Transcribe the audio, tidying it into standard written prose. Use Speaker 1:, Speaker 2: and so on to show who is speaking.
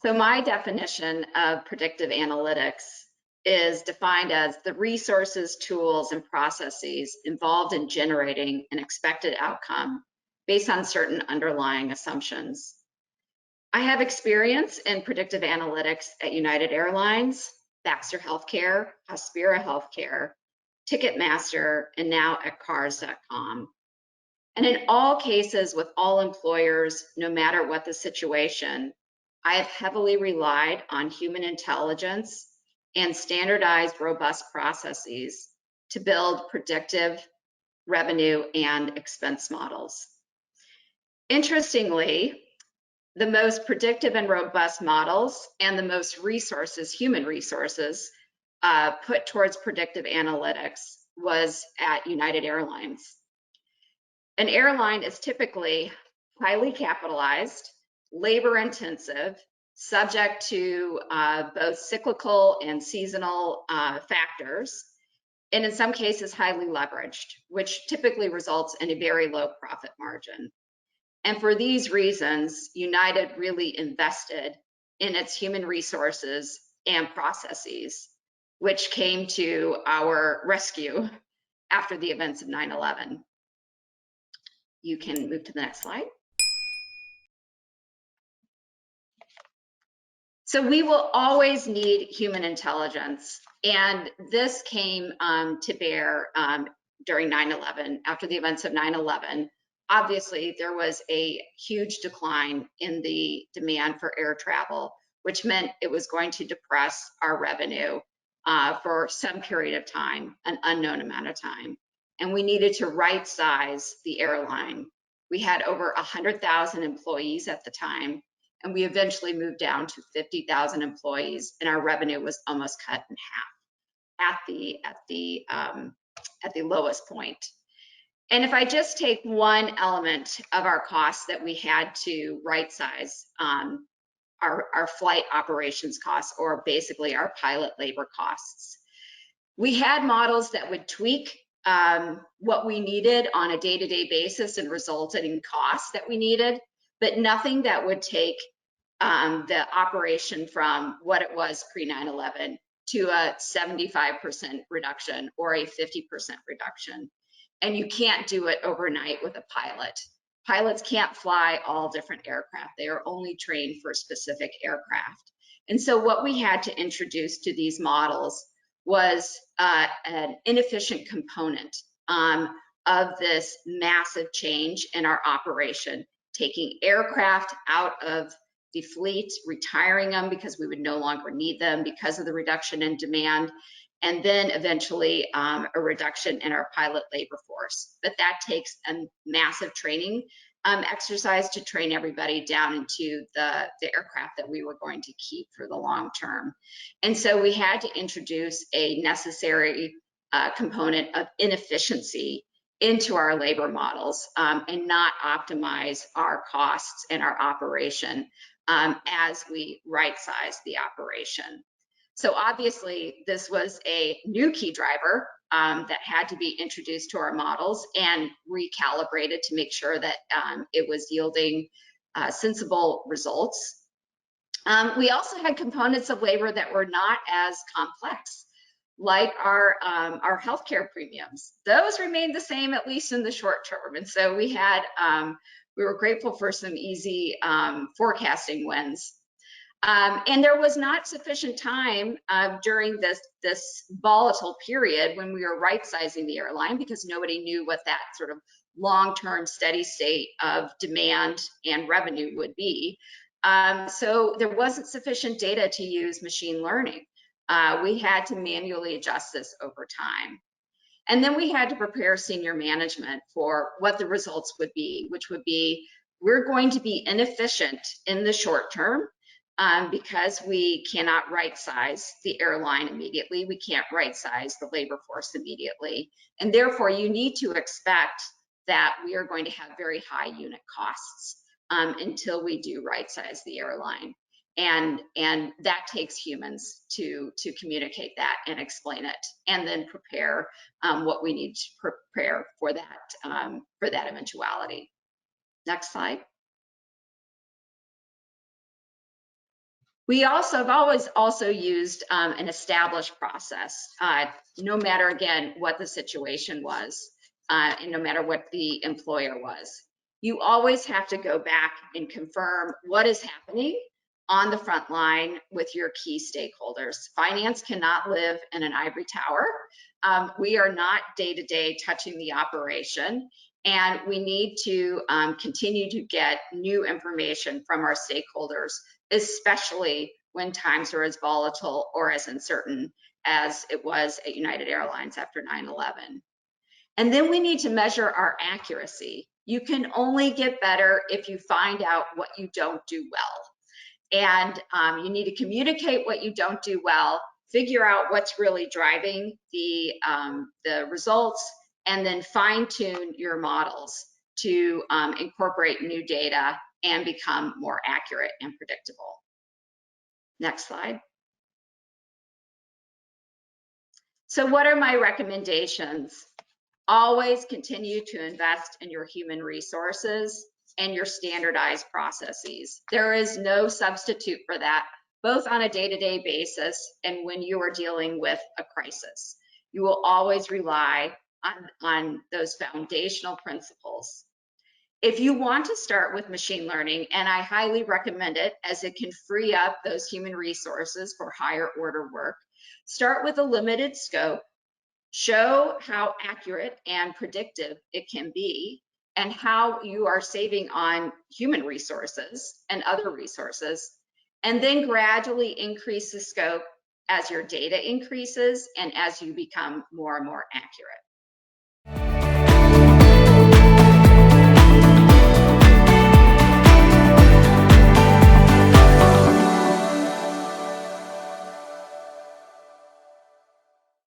Speaker 1: So my definition of predictive analytics is defined as the resources, tools, and processes involved in generating an expected outcome based on certain underlying assumptions. I have experience in predictive analytics at United Airlines, Baxter Healthcare, Hospira Healthcare, Ticketmaster, and now at Cars.com. And in all cases with all employers, no matter what the situation, I have heavily relied on human intelligence and standardized, robust processes to build predictive revenue and expense models. Interestingly, the most predictive and robust models and the most resources, human resources, put towards predictive analytics was at United Airlines. An airline is typically highly capitalized, labor intensive, subject to both cyclical and seasonal factors, and in some cases highly leveraged, which typically results in a very low profit margin. And for these reasons, United really invested in its human resources and processes, which came to our rescue after the events of 9/11. You can move to the next slide. So we will always need human intelligence, and this came to bear during 9/11. After the events of 9/11, obviously there was a huge decline in the demand for air travel, which meant it was going to depress our revenue for some period of time, an unknown amount of time. And we needed to right size the airline. We had over 100,000 employees at the time, and we eventually moved down to 50,000 employees, and our revenue was almost cut in half at the lowest point. And if I just take one element of our costs that we had to right size, our flight operations costs, or basically our pilot labor costs, we had models that would tweak what we needed on a day-to-day basis and resulted in costs that we needed, but nothing that would take the operation from what it was pre-9/11 to a 75% reduction or a 50% reduction. And you can't do it overnight with a pilot. Pilots can't fly all different aircraft. They are only trained for specific aircraft. And so what we had to introduce to these models was an inefficient component of this massive change in our operation, taking aircraft out of the fleet, retiring them because we would no longer need them because of the reduction in demand, and then eventually a reduction in our pilot labor force. But that takes a massive training exercise to train everybody down into the aircraft that we were going to keep for the long term. And so we had to introduce a necessary component of inefficiency into our labor models and not optimize our costs and our operation as we right-size the operation. So obviously this was a new key driver that had to be introduced to our models and recalibrated to make sure that it was yielding sensible results. We also had components of labor that were not as complex, like our healthcare premiums. Those remained the same, at least in the short term. And so we were grateful for some easy forecasting wins. And there was not sufficient time during this volatile period when we were right-sizing the airline, because nobody knew what that sort of long-term steady state of demand and revenue would be. So there wasn't sufficient data to use machine learning. We had to manually adjust this over time. And then we had to prepare senior management for what the results would be, which would be, we're going to be inefficient in the short term because we cannot right-size the airline immediately. We can't right-size the labor force immediately. And therefore, you need to expect that we are going to have very high unit costs until we do right-size the airline. And that takes humans to communicate that and explain it, and then prepare what we need to prepare for that eventuality. Next slide. have always also used an established process, no matter, again, what the situation was, and no matter what the employer was. You always have to go back and confirm what is happening on the front line with your key stakeholders. Finance cannot live in an ivory tower. We are not day-to-day touching the operation, and we need to continue to get new information from our stakeholders, especially when times are as volatile or as uncertain as it was at United Airlines after 9/11. And then we need to measure our accuracy. You can only get better if you find out what you don't do well. And you need to communicate what you don't do well, figure out what's really driving the results, and then fine-tune your models to incorporate new data and become more accurate and predictable. Next slide. So what are my recommendations? Always continue to invest in your human resources and your standardized processes. There is no substitute for that, both on a day-to-day basis and when you are dealing with a crisis. You will always rely on those foundational principles. If you want to start with machine learning, and I highly recommend it as it can free up those human resources for higher order work, start with a limited scope, show how accurate and predictive it can be, and how you are saving on human resources and other resources, and then gradually increase the scope as your data increases and as you become more and more accurate.